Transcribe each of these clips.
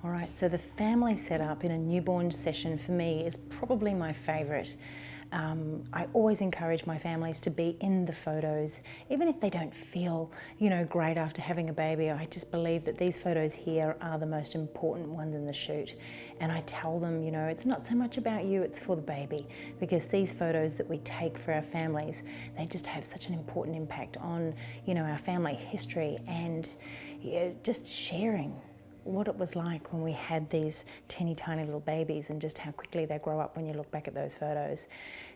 All right, so the family setup in a newborn session for me is probably my favourite. I always encourage my families to be in the photos, even if they don't feel, great after having a baby. I just believe that these photos here are the most important ones in the shoot. And I tell them, it's not so much about you, it's for the baby. Because these photos that we take for our families, they just have such an important impact on, our family history and just sharing what it was like when we had these teeny tiny little babies and just how quickly they grow up when you look back at those photos.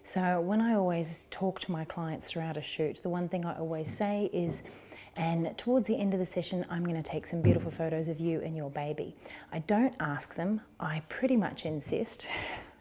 So when I always talk to my clients throughout a shoot, the one thing I always say is, and towards the end of the session, I'm going to take some beautiful photos of you and your baby. I don't ask them, I pretty much insist.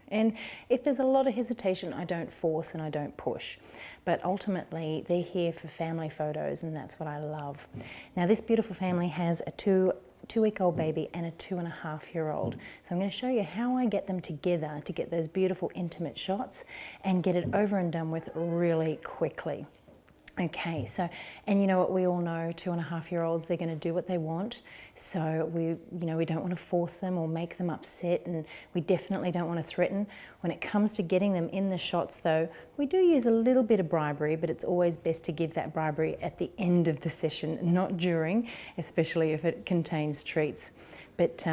And if there's a lot of hesitation, I don't force and I don't push. But ultimately, they're here for family photos, and that's what I love. Now, this beautiful family has a two-week-old baby and a 2.5-year-old. So I'm going to show you how I get them together to get those beautiful intimate shots and get it over and done with really quickly. Okay, so, and you know what, we all know 2.5-year-olds, they're going to do what they want. So we don't want to force them or make them upset, and we definitely don't want to threaten. When it comes to getting them in the shots though, we do use a little bit of bribery, but it's always best to give that bribery at the end of the session, not during, especially if it contains treats. But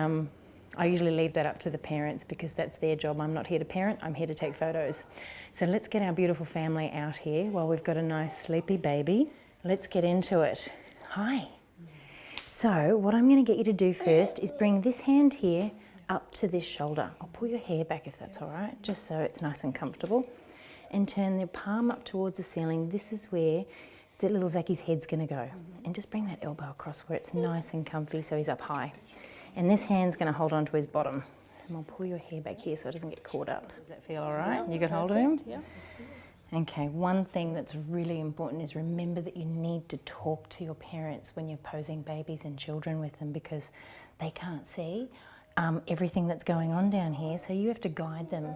I usually leave that up to the parents because that's their job. I'm not here to parent, I'm here to take photos. So let's get our beautiful family out here while we've got a nice sleepy baby. Let's get into it. Hi. So what I'm going to get you to do first is bring this hand here up to this shoulder. I'll pull your hair back if that's all right, just so it's nice and comfortable. And turn the palm up towards the ceiling. This is where the little Zacky's head's going to go. And just bring that elbow across where it's nice and comfy so he's up high. And this hand's going to hold on to his bottom. And I'll pull your hair back here so it doesn't get caught up. Does that feel all right? You got hold of him? Yeah. Okay, one thing that's really important is remember that you need to talk to your parents when you're posing babies and children with them, because they can't see everything that's going on down here, so you have to guide them.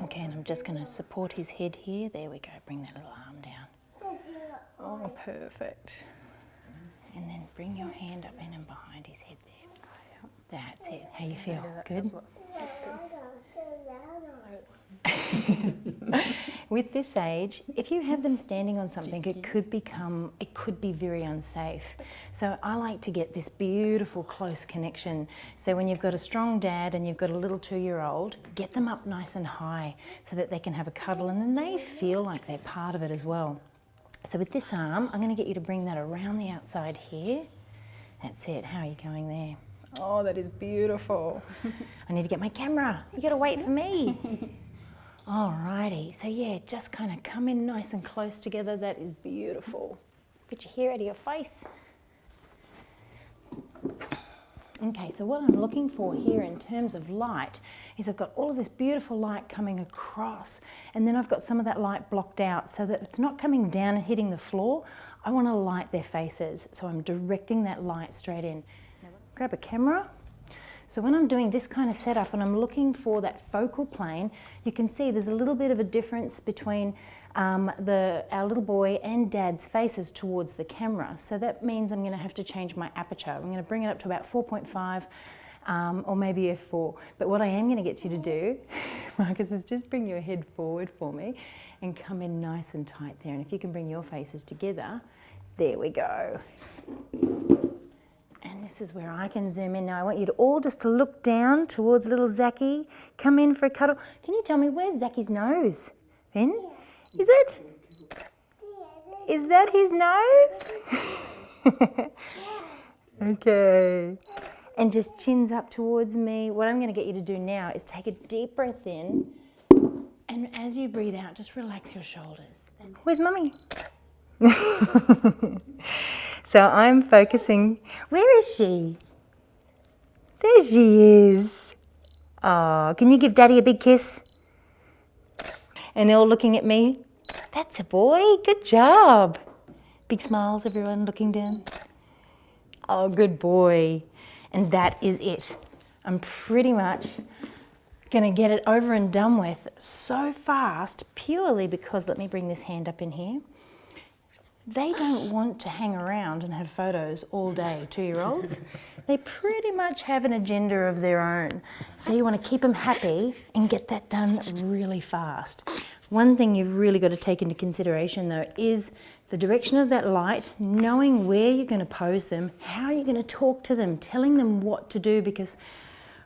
Okay, and I'm just going to support his head here. There we go, bring that little arm down. Oh, perfect. And then bring your hand up in and behind his head there. That's it. How you feel? Good? With this age, if you have them standing on something, it could be very unsafe. So I like to get this beautiful close connection. So when you've got a strong dad and you've got a little 2-year-old, get them up nice and high so that they can have a cuddle and then they feel like they're part of it as well. So with this arm, I'm going to get you to bring that around the outside here. That's it. How are you going there? Oh, that is beautiful. I need to get my camera. You got to wait for me. Alrighty, so yeah, just kind of come in nice and close together. That is beautiful. Get your hair out of your face. Okay, so what I'm looking for here in terms of light is I've got all of this beautiful light coming across, and then I've got some of that light blocked out so that it's not coming down and hitting the floor. I want to light their faces, so I'm directing that light straight in. Now, grab a camera. So when I'm doing this kind of setup and I'm looking for that focal plane, you can see there's a little bit of a difference between our little boy and Dad's faces towards the camera. So that means I'm going to have to change my aperture. I'm going to bring it up to about 4.5 or maybe f4. But what I am going to get you to do, Marcus, is just bring your head forward for me and come in nice and tight there. And if you can bring your faces together, there we go. And this is where I can zoom in. Now I want you to all just to look down towards little Zachy. Come in for a cuddle. Can you tell me, where's Zachy's nose? Ben? Is it? Is that his nose? Okay. And just chins up towards me. What I'm going to get you to do now is take a deep breath in. And as you breathe out, just relax your shoulders. Where's Mummy? So I'm focusing. Where is she? There she is. Oh, can you give Daddy a big kiss? And they're all looking at me. That's a boy. Good job. Big smiles, everyone looking down. Oh, good boy. And that is it. I'm pretty much going to get it over and done with so fast, purely because, let me bring this hand up in here. they don't want to hang around and have photos all day, 2-year-olds. They pretty much have an agenda of their own. So you want to keep them happy and get that done really fast. One thing you've really got to take into consideration though is the direction of that light, knowing where you're going to pose them, how you're going to talk to them, telling them what to do, because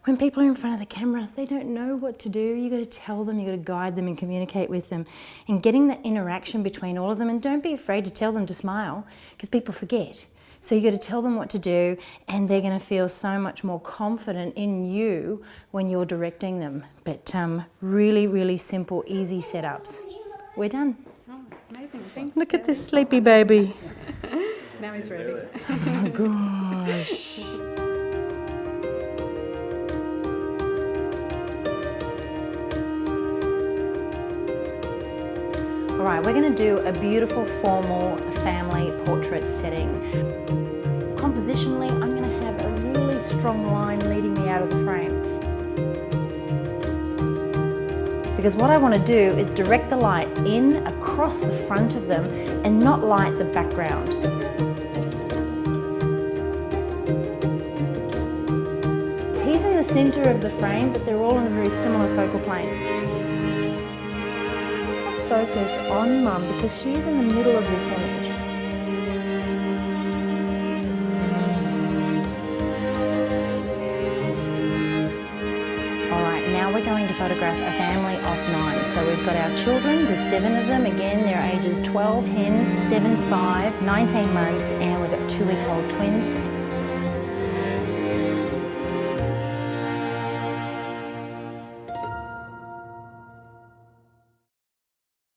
when people are in front of the camera, they don't know what to do. You've got to tell them, you've got to guide them and communicate with them. And getting that interaction between all of them, and don't be afraid to tell them to smile, because people forget. So you've got to tell them what to do, and they're going to feel so much more confident in you when you're directing them. But really, really simple, easy setups. We're done. Oh, amazing, thanks. Look at this sleepy baby. Now he's ready. Oh gosh. All right, we're going to do a beautiful formal family portrait setting. Compositionally, I'm going to have a really strong line leading me out of the frame. Because what I want to do is direct the light in across the front of them and not light the background. He's in the center of the frame, but they're all in a very similar focal plane. Focus on Mum because she's in the middle of this image. Alright, now we're going to photograph a family of 9. So we've got our children, there's 7 of them, again they're ages 12, 10, 7, 5, 19 months, and we've got 2-week-old twins.